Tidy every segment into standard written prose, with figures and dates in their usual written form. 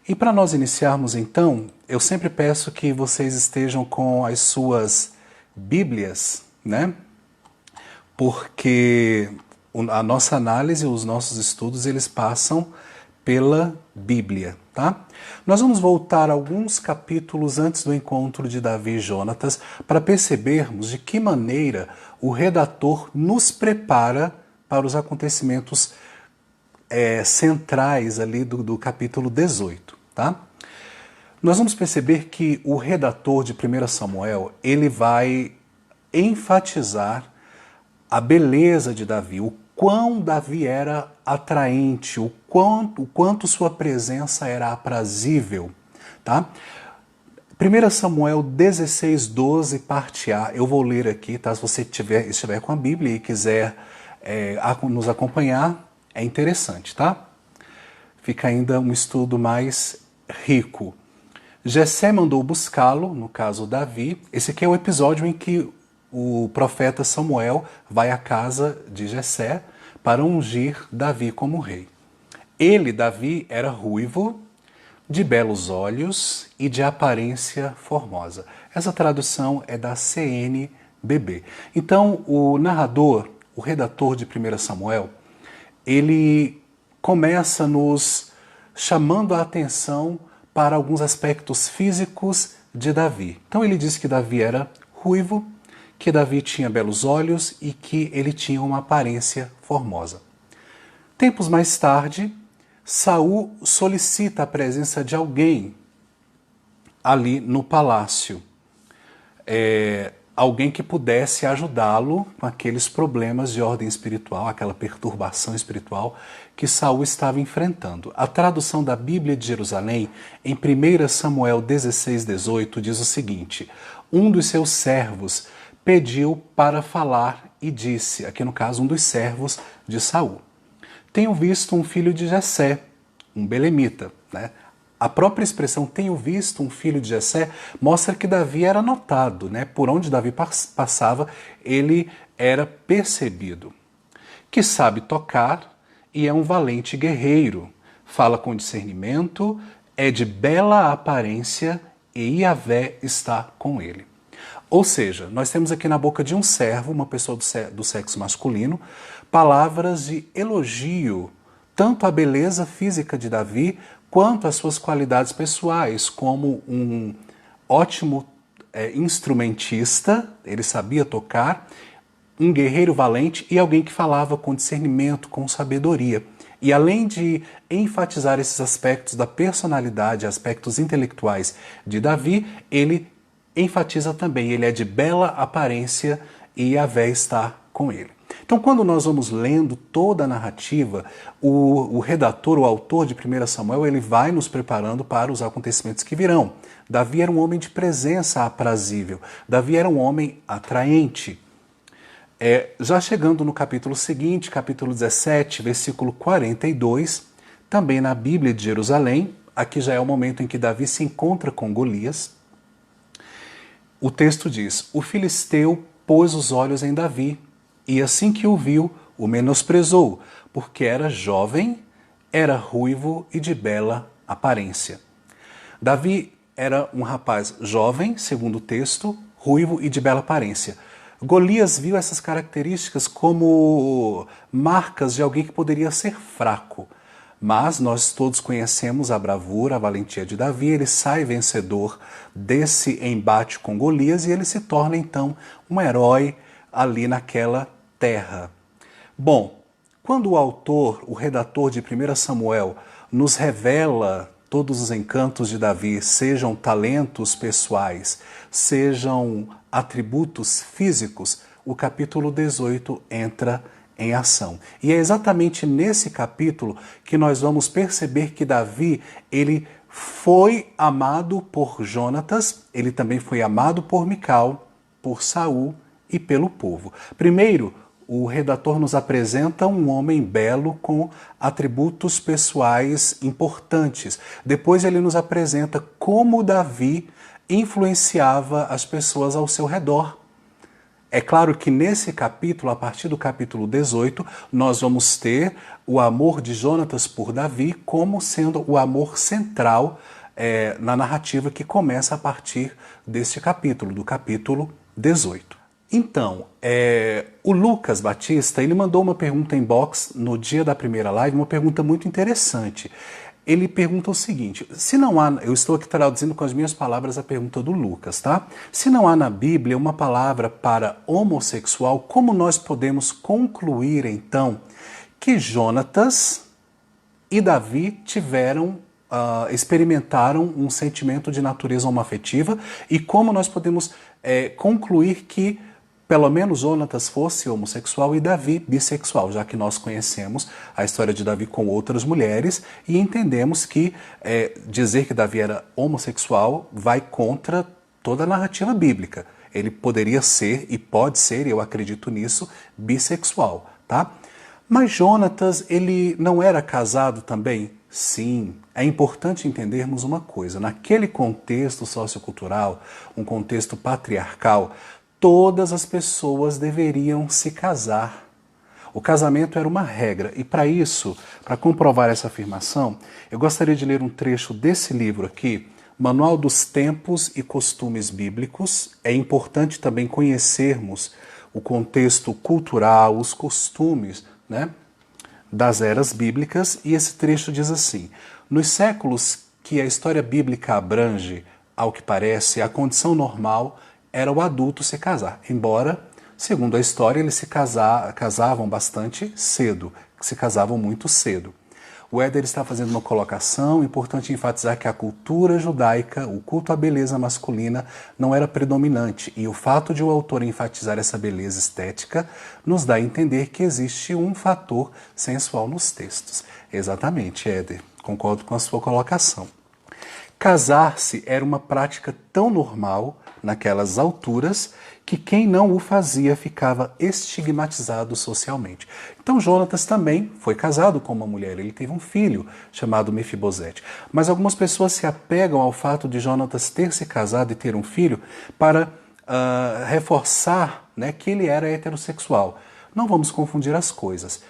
E para nós iniciarmos então, eu sempre peço que vocês estejam com as suas Bíblias, né? Porque a nossa análise, os nossos estudos, eles passam pela Bíblia, tá? Nós vamos voltar alguns capítulos antes do encontro de Davi e Jonatas para percebermos de que maneira o redator nos prepara para os acontecimentos centrais ali do capítulo 18, tá? Nós vamos perceber que o redator de 1 Samuel, ele vai enfatizar a beleza de Davi, o quão Davi era atraente, o quanto sua presença era aprazível, tá? 1 Samuel 16, 12, parte A, eu vou ler aqui, tá? Se você estiver com a Bíblia e quiser nos acompanhar, é interessante, tá? Fica ainda um estudo mais rico. Jessé mandou buscá-lo, no caso Davi. Esse aqui é o episódio em que o profeta Samuel vai à casa de Jessé para ungir Davi como rei. Ele, Davi, era ruivo, de belos olhos e de aparência formosa. Essa tradução é da CNBB. Então, o narrador, o redator de 1 Samuel, ele começa nos chamando a atenção para alguns aspectos físicos de Davi. Então ele diz que Davi era ruivo, que Davi tinha belos olhos e que ele tinha uma aparência formosa. Tempos mais tarde, Saul solicita a presença de alguém ali no palácio. Alguém que pudesse ajudá-lo com aqueles problemas de ordem espiritual, aquela perturbação espiritual que Saul estava enfrentando. A tradução da Bíblia de Jerusalém, em 1 Samuel 16, 18, diz o seguinte: um dos seus servos pediu para falar e disse, aqui no caso um dos servos de Saul, tenho visto um filho de Jessé, um belemita, né? A própria expressão tenho visto um filho de Jessé mostra que Davi era notado, né? Por onde Davi passava, ele era percebido. Que sabe tocar e é um valente guerreiro, fala com discernimento, é de bela aparência e Yahvé está com ele. Ou seja, nós temos aqui na boca de um servo, uma pessoa do sexo masculino, palavras de elogio, tanto à beleza física de Davi, quanto às suas qualidades pessoais, como um ótimo instrumentista, ele sabia tocar, um guerreiro valente e alguém que falava com discernimento, com sabedoria. E além de enfatizar esses aspectos da personalidade, aspectos intelectuais de Davi, ele enfatiza também, ele é de bela aparência e Yahvé está com ele. Então, quando nós vamos lendo toda a narrativa, o redator, o autor de 1 Samuel, ele vai nos preparando para os acontecimentos que virão. Davi era um homem de presença aprazível. Davi era um homem atraente. Já chegando no capítulo seguinte, capítulo 17, versículo 42, também na Bíblia de Jerusalém, aqui já é o momento em que Davi se encontra com Golias. O texto diz, o filisteu pôs os olhos em Davi, e assim que o viu, o menosprezou, porque era jovem, era ruivo e de bela aparência. Davi era um rapaz jovem, segundo o texto, ruivo e de bela aparência. Golias viu essas características como marcas de alguém que poderia ser fraco. Mas nós todos conhecemos a bravura, a valentia de Davi, ele sai vencedor desse embate com Golias e ele se torna então um herói ali naquela terra. Bom, quando o autor, o redator de 1 Samuel, nos revela todos os encantos de Davi, sejam talentos pessoais, sejam atributos físicos, o capítulo 18 entra em ação. E é exatamente nesse capítulo que nós vamos perceber que Davi, ele foi amado por Jonatas, ele também foi amado por Mical, por Saul e pelo povo. Primeiro, o redator nos apresenta um homem belo com atributos pessoais importantes. Depois ele nos apresenta como Davi influenciava as pessoas ao seu redor. É claro que nesse capítulo, a partir do capítulo 18, nós vamos ter o amor de Jonatas por Davi como sendo o amor central na narrativa que começa a partir deste capítulo, do capítulo 18. Então, o Lucas Batista, ele mandou uma pergunta em box no dia da primeira live, uma pergunta muito interessante. Ele pergunta o seguinte, se não há, eu estou aqui traduzindo com as minhas palavras a pergunta do Lucas, tá? Se não há na Bíblia uma palavra para homossexual, como nós podemos concluir então que Jonatas e Davi experimentaram um sentimento de natureza homoafetiva e como nós podemos concluir que pelo menos Jonatas fosse homossexual e Davi bissexual, já que nós conhecemos a história de Davi com outras mulheres e entendemos que dizer que Davi era homossexual vai contra toda a narrativa bíblica. Ele poderia ser e pode ser, eu acredito nisso, bissexual, tá? Mas Jonatas, ele não era casado também? Sim, é importante entendermos uma coisa. Naquele contexto sociocultural, um contexto patriarcal, todas as pessoas deveriam se casar. O casamento era uma regra e para isso, para comprovar essa afirmação, eu gostaria de ler um trecho desse livro aqui, Manual dos Tempos e Costumes Bíblicos. É importante também conhecermos o contexto cultural, os costumes, né, das eras bíblicas, e esse trecho diz assim: nos séculos que a história bíblica abrange, ao que parece, a condição normal era o adulto se casar, embora, segundo a história, eles se casavam bastante cedo, se casavam muito cedo. O Éder está fazendo uma colocação, importante enfatizar que a cultura judaica, o culto à beleza masculina, não era predominante, e o fato de o autor enfatizar essa beleza estética nos dá a entender que existe um fator sensual nos textos. Exatamente, Éder, concordo com a sua colocação. Casar-se era uma prática tão normal naquelas alturas que quem não o fazia ficava estigmatizado socialmente. Então Jonatas também foi casado com uma mulher, ele teve um filho chamado Mefibosete. Mas algumas pessoas se apegam ao fato de Jonatas ter se casado e ter um filho para reforçar, né, que ele era heterossexual. Não vamos confundir as coisas.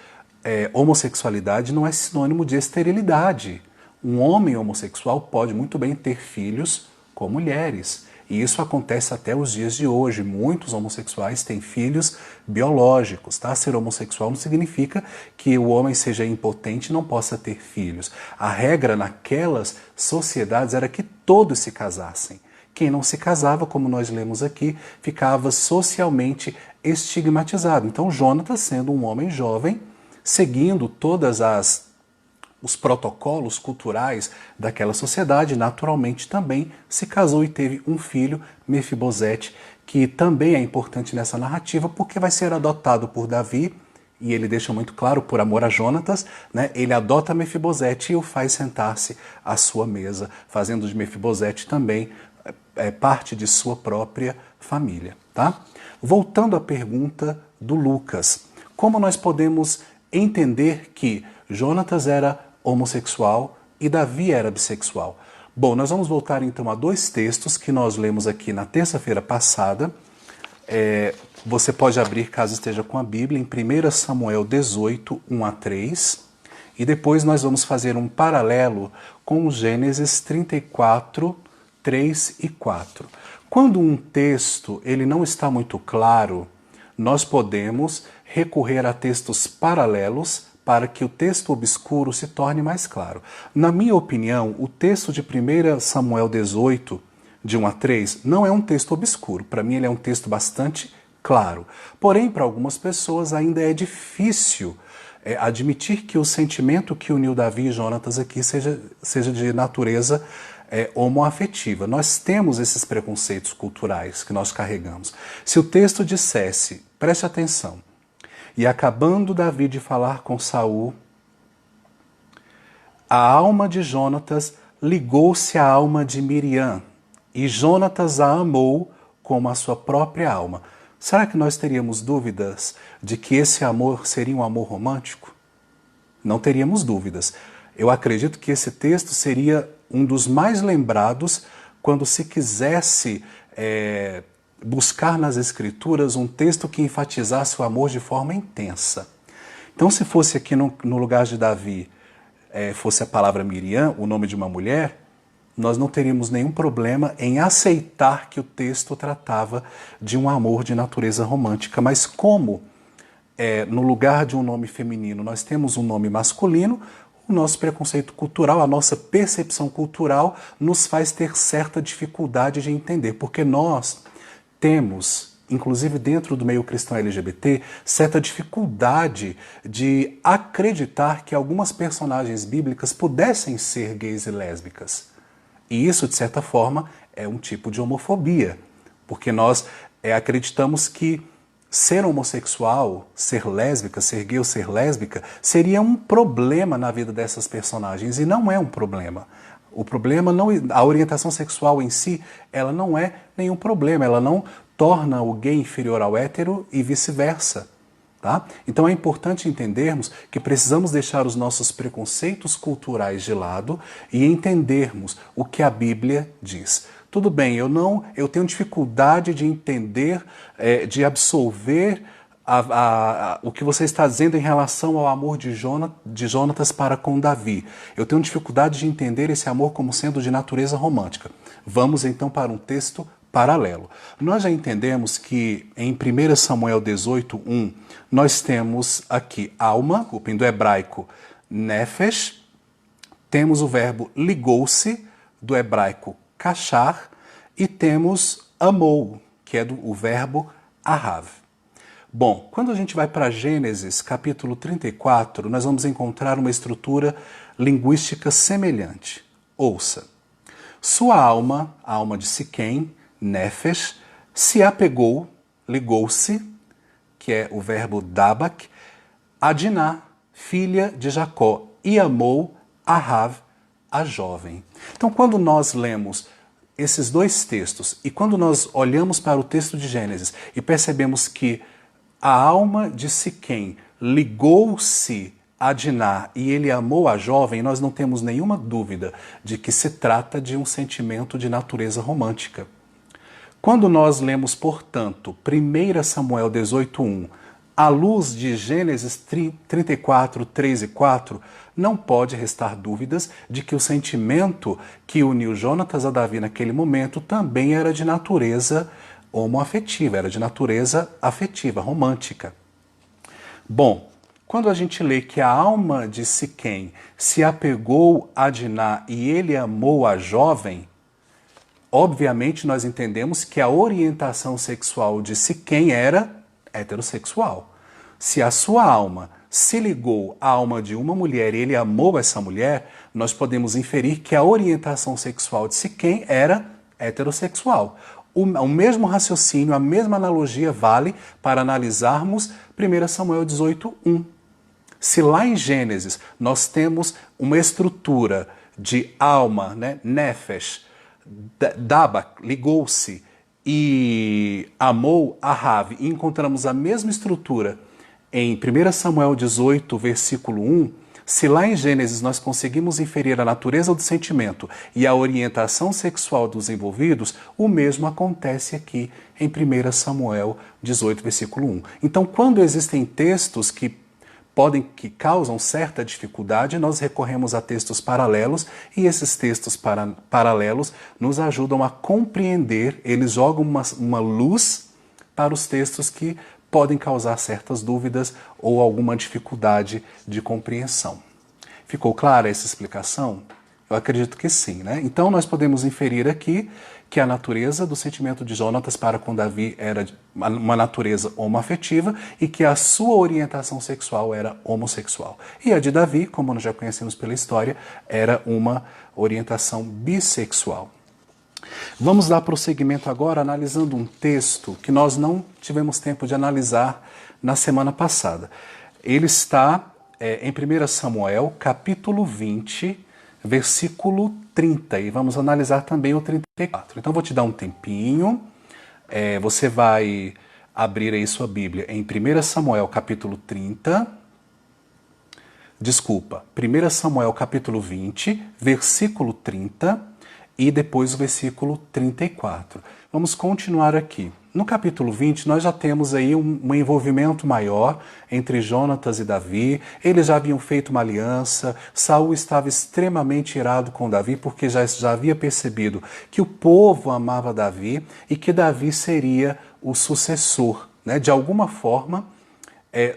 Homossexualidade não é sinônimo de esterilidade. Um homem homossexual pode muito bem ter filhos com mulheres. E isso acontece até os dias de hoje. Muitos homossexuais têm filhos biológicos, tá? Ser homossexual não significa que o homem seja impotente e não possa ter filhos. A regra naquelas sociedades era que todos se casassem. Quem não se casava, como nós lemos aqui, ficava socialmente estigmatizado. Então Jonatas, sendo um homem jovem, seguindo todas os protocolos culturais daquela sociedade, naturalmente também se casou e teve um filho, Mefibosete, que também é importante nessa narrativa porque vai ser adotado por Davi, e ele deixa muito claro, por amor a Jonatas, né, ele adota Mefibosete e o faz sentar-se à sua mesa, fazendo de Mefibosete também parte de sua própria família. Tá? Voltando à pergunta do Lucas, como nós podemos entender que Jonatas era homossexual e Davi era bissexual? Bom, nós vamos voltar então a dois textos que nós lemos aqui na terça-feira passada. Você pode abrir, caso esteja com a Bíblia, em 1 Samuel 18, 1 a 3. E depois nós vamos fazer um paralelo com Gênesis 34, 3 e 4. Quando um texto ele não está muito claro, nós podemos recorrer a textos paralelos para que o texto obscuro se torne mais claro. Na minha opinião, o texto de 1 Samuel 18, de 1 a 3, não é um texto obscuro. Para mim, ele é um texto bastante claro. Porém, para algumas pessoas ainda é difícil admitir que o sentimento que uniu Davi e Jonatas aqui seja de natureza homoafetiva. Nós temos esses preconceitos culturais que nós carregamos. Se o texto dissesse, preste atenção, e acabando Davi de falar com Saul, a alma de Jonatas ligou-se à alma de Miriam, e Jonatas a amou como a sua própria alma. Será que nós teríamos dúvidas de que esse amor seria um amor romântico? Não teríamos dúvidas. Eu acredito que esse texto seria um dos mais lembrados quando se quisesse buscar nas Escrituras um texto que enfatizasse o amor de forma intensa. Então, se fosse aqui no lugar de Davi, fosse a palavra Miriam, o nome de uma mulher, nós não teríamos nenhum problema em aceitar que o texto tratava de um amor de natureza romântica. Mas como no lugar de um nome feminino nós temos um nome masculino, o nosso preconceito cultural, a nossa percepção cultural nos faz ter certa dificuldade de entender, porque nós temos, inclusive dentro do meio cristão LGBT, certa dificuldade de acreditar que algumas personagens bíblicas pudessem ser gays e lésbicas. E isso, de certa forma, é um tipo de homofobia, porque nós acreditamos que ser homossexual, ser lésbica, ser gay ou ser lésbica, seria um problema na vida dessas personagens, e não é um problema. O problema não, a orientação sexual em si, ela não é nenhum problema, ela não torna o gay inferior ao hétero e vice-versa. Tá? Então é importante entendermos que precisamos deixar os nossos preconceitos culturais de lado e entendermos o que a Bíblia diz. Tudo bem, eu tenho dificuldade de entender, de absolver o que você está dizendo em relação ao amor de Jonatas para com Davi. Eu tenho dificuldade de entender esse amor como sendo de natureza romântica. Vamos então para um texto paralelo. Nós já entendemos que em 1 Samuel 18:1, nós temos aqui alma, o do hebraico nefesh, temos o verbo ligou-se, do hebraico kachar, e temos amou, que é o verbo ahav. Bom, quando a gente vai para Gênesis, capítulo 34, nós vamos encontrar uma estrutura linguística semelhante. Ouça. Sua alma, a alma de Siquém, nefesh, se apegou, ligou-se, que é o verbo dabak, a Diná, filha de Jacó, e amou Ahav, a jovem. Então, quando nós lemos esses dois textos e quando nós olhamos para o texto de Gênesis e percebemos que a alma de Siquém ligou-se a Diná e ele amou a jovem, nós não temos nenhuma dúvida de que se trata de um sentimento de natureza romântica. Quando nós lemos, portanto, 1 Samuel 18:1, à luz de Gênesis 34, 3 e 4, não pode restar dúvidas de que o sentimento que uniu Jonatas a Davi naquele momento também era de natureza homoafetiva, era de natureza afetiva, romântica. Bom, quando a gente lê que a alma de Siquém se apegou a Diná e ele amou a jovem, obviamente nós entendemos que a orientação sexual de Siquém era heterossexual. Se a sua alma se ligou à alma de uma mulher e ele amou essa mulher, nós podemos inferir que a orientação sexual de Siquém era heterossexual. O mesmo raciocínio, a mesma analogia vale para analisarmos 1 Samuel 18:1. Se lá em Gênesis nós temos uma estrutura de alma, nefesh, dabak, ligou-se, e amou Ahav, e encontramos a mesma estrutura em 1 Samuel 18, versículo 1, se lá em Gênesis nós conseguimos inferir a natureza do sentimento e a orientação sexual dos envolvidos, o mesmo acontece aqui em 1 Samuel 18, versículo 1. Então, quando existem textos que causam certa dificuldade, nós recorremos a textos paralelos e esses textos paralelos nos ajudam a compreender, eles jogam uma luz para os textos que podem causar certas dúvidas ou alguma dificuldade de compreensão. Ficou clara essa explicação? Eu acredito que sim, né? Então nós podemos inferir aqui que a natureza do sentimento de Jonatas para com Davi era uma natureza homoafetiva e que a sua orientação sexual era homossexual. E a de Davi, como nós já conhecemos pela história, era uma orientação bissexual. Vamos dar prosseguimento agora analisando um texto que nós não tivemos tempo de analisar na semana passada. Ele está em 1 Samuel, capítulo 20, versículo 30, e vamos analisar também o 34. Então vou te dar um tempinho, você vai abrir aí sua Bíblia em 1 Samuel capítulo 30, 1 Samuel capítulo 20, versículo 30, e depois o versículo 34. Vamos continuar aqui. No capítulo 20, nós já temos aí um envolvimento maior entre Jonatas e Davi. Eles já haviam feito uma aliança. Saul estava extremamente irado com Davi, porque já havia percebido que o povo amava Davi e que Davi seria o sucessor. Né? De alguma forma,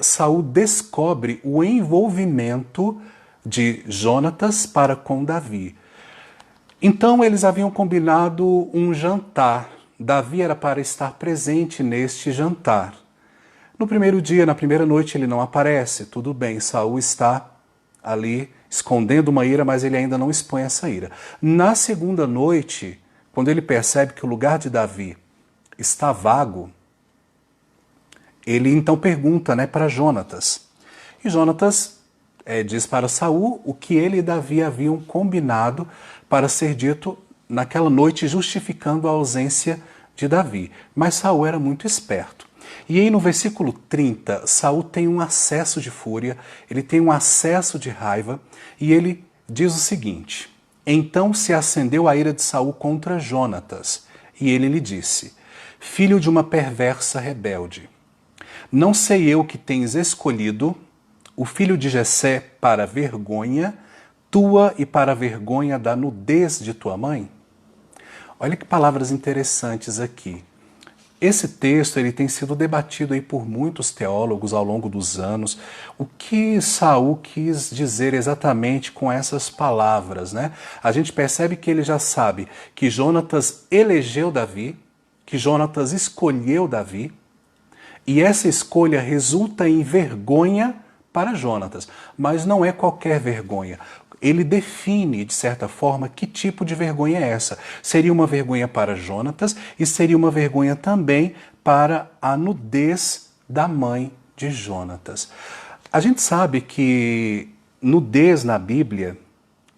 Saul descobre o envolvimento de Jonatas para com Davi. Então eles haviam combinado um jantar. Davi era para estar presente neste jantar. No primeiro dia, na primeira noite, ele não aparece. Tudo bem, Saul está ali escondendo uma ira, mas ele ainda não expõe essa ira. Na segunda noite, quando ele percebe que o lugar de Davi está vago, ele então pergunta, para Jonatas. E Jonatas diz para Saul o que ele e Davi haviam combinado para ser dito naquela noite, justificando a ausência de Davi. Mas Saul era muito esperto. E aí no versículo 30, Saul tem um acesso de fúria, ele tem um acesso de raiva, e ele diz o seguinte: então se acendeu a ira de Saul contra Jonatas, e ele lhe disse: filho de uma perversa rebelde, não sei eu que tens escolhido o filho de Jessé para vergonha tua e para a vergonha da nudez de tua mãe? Olha que palavras interessantes aqui. Esse texto ele tem sido debatido aí por muitos teólogos ao longo dos anos. O que Saul quis dizer exatamente com essas palavras, né? A gente percebe que ele já sabe que Jonatas elegeu Davi, que Jonatas escolheu Davi, e essa escolha resulta em vergonha para Jonatas, mas não é qualquer vergonha. Ele define, de certa forma, que tipo de vergonha é essa. Seria uma vergonha para Jonatas e seria uma vergonha também para a nudez da mãe de Jonatas. A gente sabe que nudez na Bíblia,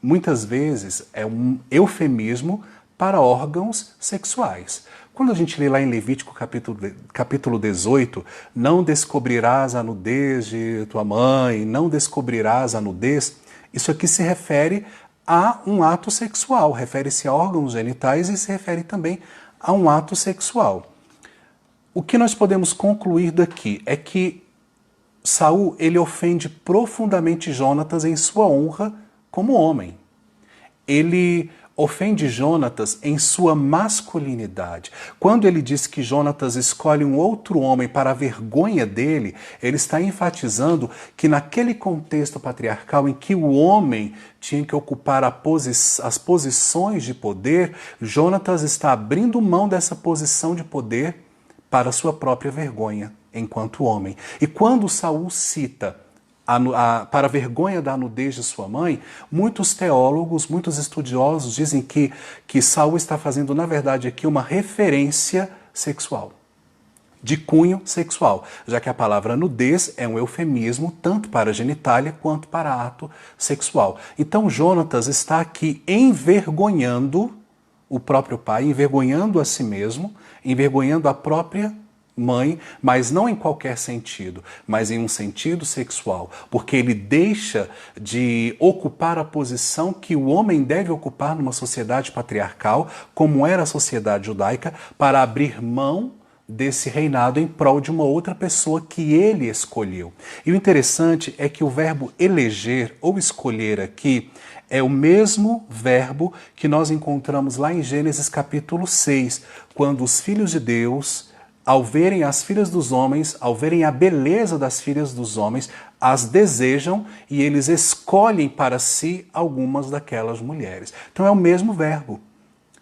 muitas vezes, é um eufemismo para órgãos sexuais. Quando a gente lê lá em Levítico capítulo 18, não descobrirás a nudez de tua mãe, não descobrirás a nudez, isso aqui se refere a um ato sexual, refere-se a órgãos genitais e se refere também a um ato sexual. O que nós podemos concluir daqui é que Saul ele ofende profundamente Jonatas em sua honra como homem. Ele ofende Jonatas em sua masculinidade. Quando ele diz que Jonatas escolhe um outro homem para a vergonha dele, ele está enfatizando que naquele contexto patriarcal em que o homem tinha que ocupar as posições de poder, Jonatas está abrindo mão dessa posição de poder para a sua própria vergonha enquanto homem. E quando Saul cita para a vergonha da nudez de sua mãe, muitos teólogos, muitos estudiosos dizem que Saul está fazendo, na verdade, aqui uma referência sexual, de cunho sexual, já que a palavra nudez é um eufemismo tanto para genitália quanto para ato sexual. Então Jonatas está aqui envergonhando o próprio pai, envergonhando a si mesmo, envergonhando a própria mãe, mas não em qualquer sentido, mas em um sentido sexual, porque ele deixa de ocupar a posição que o homem deve ocupar numa sociedade patriarcal, como era a sociedade judaica, para abrir mão desse reinado em prol de uma outra pessoa que ele escolheu. E o interessante é que o verbo eleger ou escolher aqui é o mesmo verbo que nós encontramos lá em Gênesis capítulo 6, quando os filhos de Deus, ao verem as filhas dos homens, ao verem a beleza das filhas dos homens, as desejam e eles escolhem para si algumas daquelas mulheres. Então é o mesmo verbo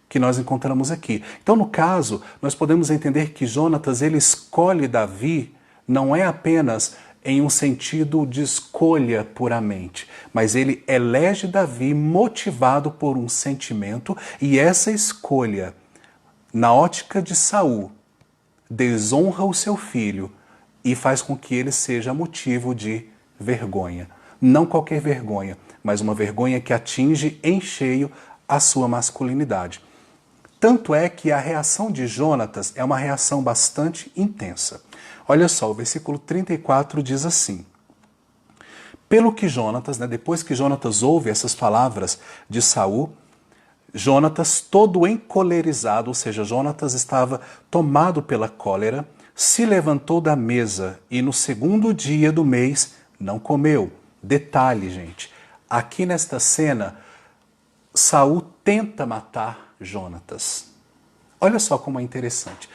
que nós encontramos aqui. Então, no caso, nós podemos entender que Jonatas ele escolhe Davi não é apenas em um sentido de escolha puramente, mas ele elege Davi motivado por um sentimento, e essa escolha, na ótica de Saul, desonra o seu filho e faz com que ele seja motivo de vergonha. Não qualquer vergonha, mas uma vergonha que atinge em cheio a sua masculinidade. Tanto é que a reação de Jonatas é uma reação bastante intensa. Olha só, o versículo 34 diz assim: pelo que Jonatas, depois que Jonatas ouve essas palavras de Saul, Jonatas, todo encolerizado, ou seja, Jonatas estava tomado pela cólera, se levantou da mesa e no segundo dia do mês não comeu. Detalhe, gente, aqui nesta cena, Saul tenta matar Jonatas. Olha só como é interessante.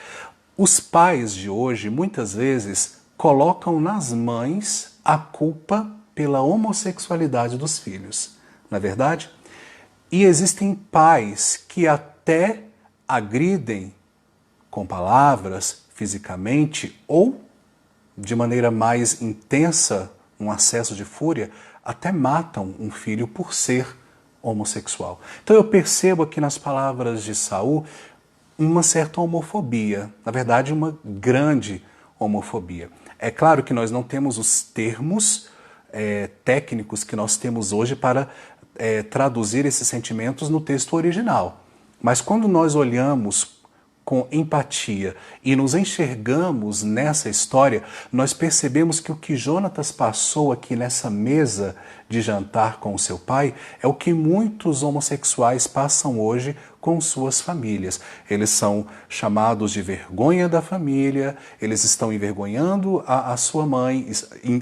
Os pais de hoje, muitas vezes, colocam nas mães a culpa pela homossexualidade dos filhos. Não é verdade? E existem pais que até agridem com palavras, fisicamente, ou de maneira mais intensa, um acesso de fúria, até matam um filho por ser homossexual. Então eu percebo aqui nas palavras de Saul uma certa homofobia, na verdade uma grande homofobia. É claro que nós não temos os termos técnicos que nós temos hoje para traduzir esses sentimentos no texto original. Mas quando nós olhamos com empatia e nos enxergamos nessa história, nós percebemos que o que Jonatas passou aqui nessa mesa de jantar com o seu pai é o que muitos homossexuais passam hoje com suas famílias. Eles são chamados de vergonha da família, eles estão envergonhando a sua mãe,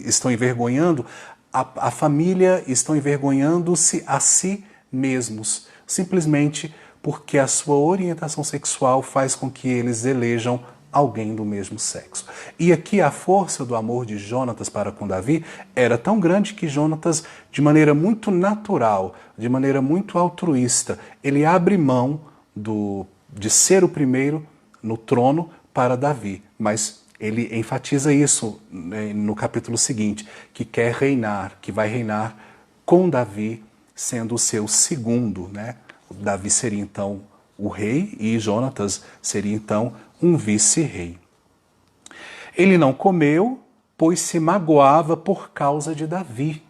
estão envergonhando a família, estão envergonhando-se a si mesmos, simplesmente porque a sua orientação sexual faz com que eles elejam alguém do mesmo sexo. E aqui a força do amor de Jonatas para com Davi era tão grande que Jonatas, de maneira muito natural, de maneira muito altruísta, ele abre mão de ser o primeiro no trono para Davi. Mas ele enfatiza isso no capítulo seguinte, que quer reinar, que vai reinar com Davi sendo o seu segundo, né? Davi seria então o rei e Jonatas seria então um vice-rei. Ele não comeu, pois se magoava por causa de Davi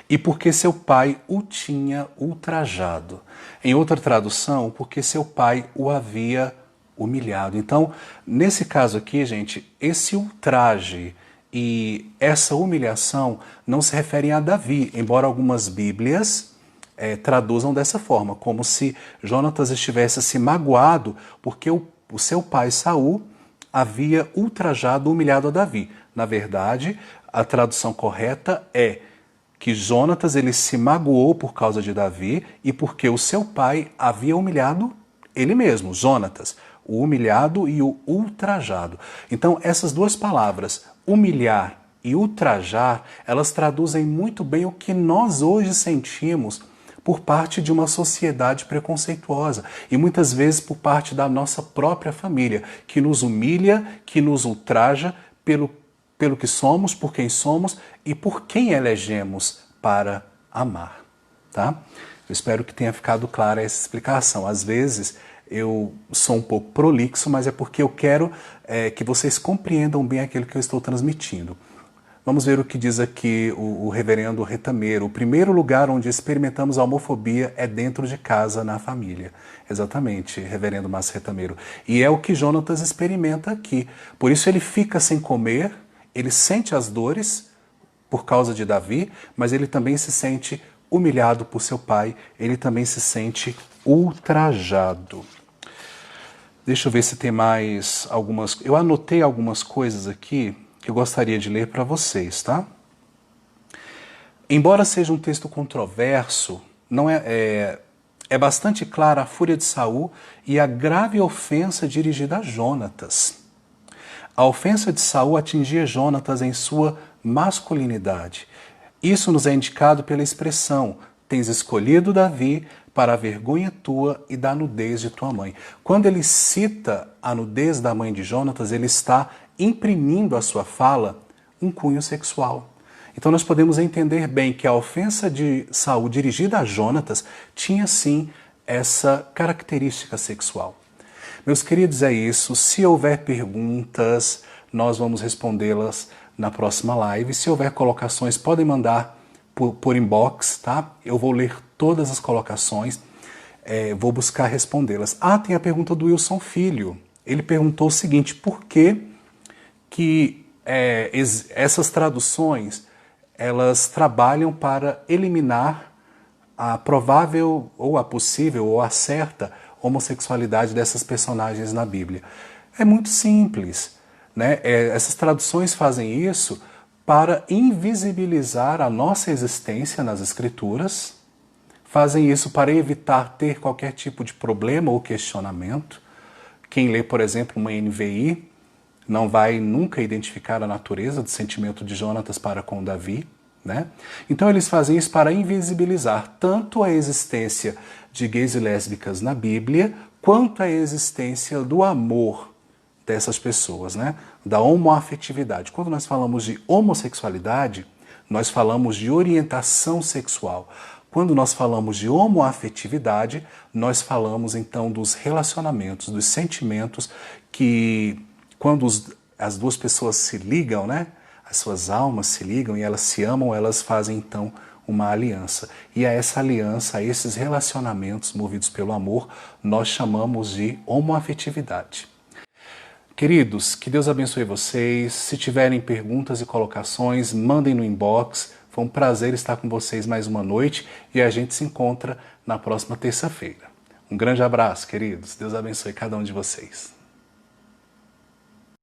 e porque seu pai o tinha ultrajado. Em outra tradução, porque seu pai o havia humilhado. Então, nesse caso aqui, gente, esse ultraje e essa humilhação não se referem a Davi, embora algumas Bíblias traduzam dessa forma, como se Jonatas estivesse se magoado porque o seu pai Saul havia ultrajado, humilhado a Davi. Na verdade, a tradução correta é que Jonatas ele se magoou por causa de Davi e porque o seu pai havia humilhado ele mesmo, Jonatas, o humilhado e o ultrajado. Então, essas duas palavras, humilhar e ultrajar, elas traduzem muito bem o que nós hoje sentimos por parte de uma sociedade preconceituosa e muitas vezes por parte da nossa própria família, que nos humilha, que nos ultraja pelo que somos, por quem somos e por quem elegemos para amar. Tá? Eu espero que tenha ficado clara essa explicação. Às vezes eu sou um pouco prolixo, mas é porque eu quero que vocês compreendam bem aquilo que eu estou transmitindo. Vamos ver o que diz aqui o reverendo Retameiro. O primeiro lugar onde experimentamos a homofobia é dentro de casa, na família. Exatamente, reverendo Márcio Retameiro. E é o que Jonatas experimenta aqui. Por isso ele fica sem comer, ele sente as dores por causa de Davi, mas ele também se sente humilhado por seu pai, ele também se sente ultrajado. Deixa eu ver se tem mais algumas... Eu anotei algumas coisas aqui que eu gostaria de ler para vocês, tá? Embora seja um texto controverso, não é bastante clara a fúria de Saul e a grave ofensa dirigida a Jonatas. A ofensa de Saul atingia Jonatas em sua masculinidade. Isso nos é indicado pela expressão: tens escolhido Davi para a vergonha tua e da nudez de tua mãe. Quando ele cita a nudez da mãe de Jonatas, ele está imprimindo à sua fala um cunho sexual. Então nós podemos entender bem que a ofensa de Saul dirigida a Jonatas tinha sim essa característica sexual. Meus queridos, é isso. Se houver perguntas, nós vamos respondê-las na próxima live. Se houver colocações, podem mandar por inbox, tá? Eu vou ler todas as colocações, vou buscar respondê-las. Tem a pergunta do Wilson Filho. Ele perguntou o seguinte: por que essas traduções elas trabalham para eliminar a provável, ou a possível, ou a certa homossexualidade dessas personagens na Bíblia? É muito simples, né? Essas traduções fazem isso para invisibilizar a nossa existência nas Escrituras, fazem isso para evitar ter qualquer tipo de problema ou questionamento. Quem lê, por exemplo, uma NVI não vai nunca identificar a natureza do sentimento de Jonatas para com Davi, né? Então eles fazem isso para invisibilizar tanto a existência de gays e lésbicas na Bíblia, quanto a existência do amor dessas pessoas, né? Da homoafetividade. Quando nós falamos de homossexualidade, nós falamos de orientação sexual. Quando nós falamos de homoafetividade, nós falamos então dos relacionamentos, dos sentimentos que, quando as duas pessoas se ligam, né? As suas almas se ligam e elas se amam, elas fazem então uma aliança. E a essa aliança, a esses relacionamentos movidos pelo amor, nós chamamos de homoafetividade. Queridos, que Deus abençoe vocês. Se tiverem perguntas e colocações, mandem no inbox. Foi um prazer estar com vocês mais uma noite e a gente se encontra na próxima terça-feira. Um grande abraço, queridos. Deus abençoe cada um de vocês.